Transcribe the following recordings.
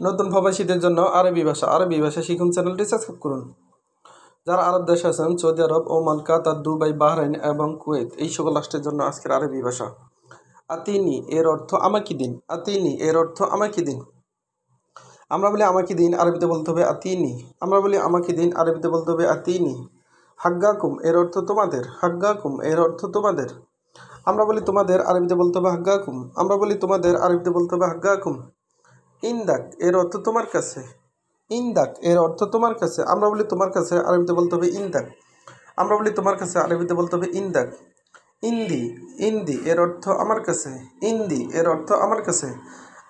নতুন প্রবাসীদের জন্য আরবি ভাষা শিখুন চ্যানেলটি সাবস্ক্রাইব করুন। যারা আরব দেশে আছেন, সৌদি আরব, ওমান, কাতার, দুবাই, বাহরাইন এবং কুয়েত, এই সকল রাষ্ট্রের জন্য আজকের আরবি ভাষা। আতিনি এর অর্থ আমাকে দিন। আতিনি এর অর্থ আমাকে দিন। আমরা বলি আমাকে দিন, আরবিতে বলতে হবে আতিনি। আমরা বলি আমাকে দিন, আরবিতে বলতে হবে আতিনি। হাগ্গাকুম এর অর্থ তোমাদের। হাগ্গাকুম এর অর্থ তোমাদের। আমরা বলি তোমাদের, আরবিতে বলতে হবে হাগ্গাকুম। আমরা বলি তোমাদের, আরবিতে বলতে হবে হাগ্গাকুম। ইন্দাক এর অর্থ তোমার কাছে। ইন্দাক এর অর্থ তোমার কাছে। আমরা বলি তোমার কাছে, আরবিতে বলতে হবে ইন্দাক। আমরা বলি তোমার কাছে, আরবিতে বলতে হবে ইন্দাক। ইন্দি ইন্দি এর অর্থ আমার কাছে। ইন্দি এর অর্থ আমার কাছে।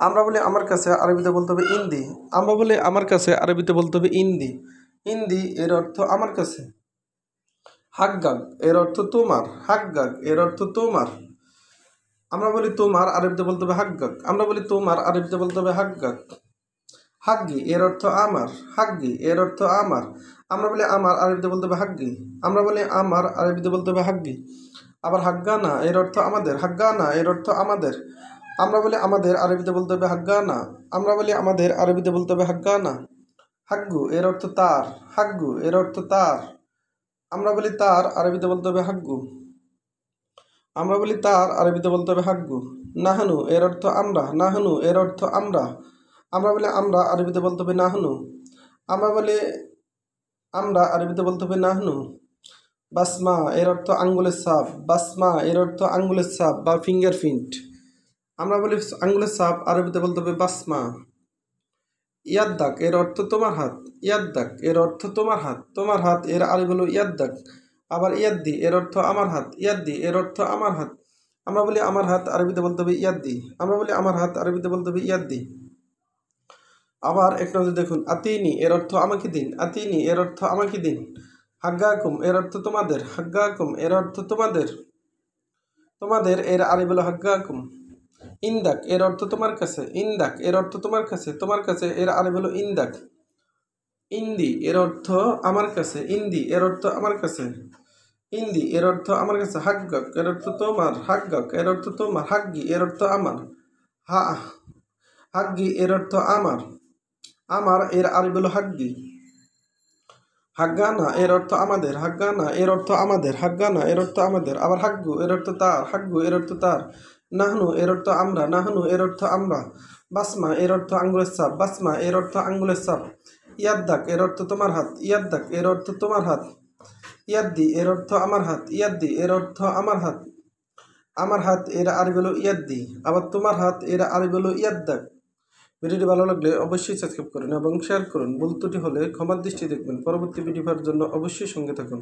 আমরা বলি আমার কাছে, আরবিতে বলতে হবে ইন্দি। আমরা বলি আমার কাছে, আরবিতে বলতে হবে ইন্দি। ইন্দি এর অর্থ আমার কাছে। হাগ্গাগ এর অর্থ তোমার। হাগ্গাগ এর অর্থ তোমার। আমরা বলি তোমার, আরবিতে বলতে হবে হাগ্গাগ। আমরা বলি তোমার, আরবিতে বলতে হবে হাগ্গাগ। হাগ্গি এর অর্থ আমার। হাগ্গি এর অর্থ আমার। আমরা বলি আমার, আরবিতে বলতে হবে হাগ্গি। আমরা বলি আমার, আরবিতে বলতে হবে হাগ্গি। আবার হাগ্গানা এর অর্থ আমাদের। হাগ্গানা এর অর্থ আমাদের। আমরা বলি আমাদের, আরবিতে বলতে হবে হাগ্গানা। আমরা বলি আমাদের, আরবিতে বলতে হবে হাগ্গানা। হাগ্গু এর অর্থ তার। হাগ্গু এর অর্থ তার। আমরা বলি তার, আরবিতে বলতে হবে হাগ্গু। আমরা বলি তার, আরবিতে বলতে হবে হাগ্গু। নাহানু এর অর্থ আমরা। নাহানু এর অর্থ আমরা। আমরা বলি আমরা, আরবিতে বলতে হবে নাহনু। আমরা বলি আমরা, আরবিতে বলতে হবে নাহনু। বাসমা এর অর্থ আঙ্গুলের ছাপ। বাসমা এর অর্থ আঙ্গুলের ছাপ বা ফিঙ্গারপ্রিন্ট। আমরা বলি আঙ্গুলের ছাপ, আরবিতে বলতে হবে বাসমা। ইয়াদ্দাক এর অর্থ তোমার হাত। ইয়াদ্দাক এর অর্থ তোমার হাত। তোমার হাত এর আরবি হলো ইয়াদ্দাক। আবার ইয়াদ্দি এর অর্থ আমার হাত। ইয়াদ্দি এর অর্থ আমার হাত। আমরা বলি আমার হাত, আরবিতে বলতে হবে ইয়াদ্দি। আমরা বলি আমার হাত, আরবিতে বলতে হবে ইয়াদ্দি। আবার এক নজর দেখুন, আতিনি এর অর্থ আমাকে দিন। আতিনি এর অর্থ আমাকে দিন। হাগ্গাকুম এর অর্থ তোমাদের। হাগ্গাকুম এর অর্থ তোমাদের। তোমাদের এর আরবি হলো হাগ্গাকুম। ইন্দাক এর অর্থ তোমার কাছে। ইন্দাক এর অর্থ তোমার কাছে। তোমার কাছে এর আরবি হলো ইন্দাক। ইন্দি এর অর্থ আমার কাছে। ইন্দি এর অর্থ আমার কাছে। ইন্দি এর অর্থ আমার কাছে। হাগ্গাক এর অর্থ তোমার। হাগ্গাক এর অর্থ তোমার। হাগ্গি এর অর্থ আমার। হাগ্গি এর অর্থ আমার। আমার এর আরবি হলো হাগ্গি। হাগ্গানা এর অর্থ আমাদের। হাগ্গানা এর অর্থ আমাদের। হাগ্গানা এর অর্থ আমাদের। আবার হাগ্গু এর অর্থ তার। হাগ্গু এর অর্থ তার। নাহনু এর অর্থ আমরা। নাহনু এর অর্থ আমরা। বাসমা এর অর্থ আঙ্গুলের ছাপ। বাসমা এর অর্থ আঙ্গুলের ছাপ। ইয়াদ্দাক এর অর্থ তোমার হাত। ইয়াদ্দাক এর অর্থ তোমার হাত। ইয়াদ্দি এর অর্থ আমার হাত। ইয়াদ্দি এর অর্থ আমার হাত। আমার হাত এর আরবি হলো ইয়াদ্দি। আবার তোমার হাত এর আরবি হলো ইয়াদ্দাক। ভিডিওটি ভালো লাগলে অবশ্যই সাবস্ক্রাইব করুন এবং শেয়ার করুন। ভুল ত্রুটি হলে ক্ষমার দৃষ্টি দেখবেন। পরবর্তী ভিডিও পাওয়ার জন্য অবশ্যই সঙ্গে থাকুন।